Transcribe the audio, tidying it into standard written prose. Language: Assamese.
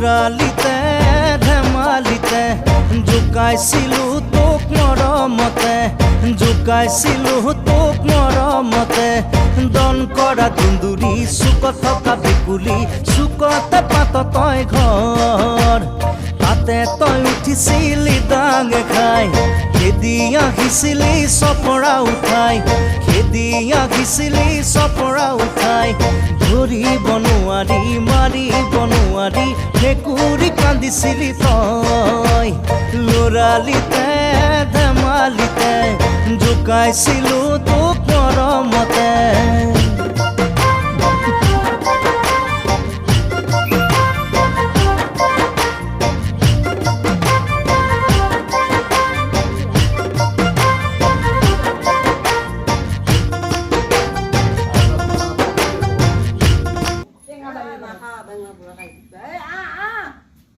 লৰালিতে ধেমালিতে জোকাইছিলোঁ তোক মৰমতে জোকাইছিলোঁ তোক মৰমতে দন কৰা দুন্দুৰি চুকত থকা বিকুলি চুকতে পাত তই ঘৰ তাতে তই উঠিছিলি ডাঙে খাই খেদি আহিছিলি চপৰা উঠাই খেদি আহিছিলি চপৰা উঠাই ধৰিব নোৱাৰি মাৰিব নোৱাৰি ভেকুৰি কান্দিছিলি তই লৰালিতে ধেমালিতে জোকাইছিলোঁ তোক মৰমতে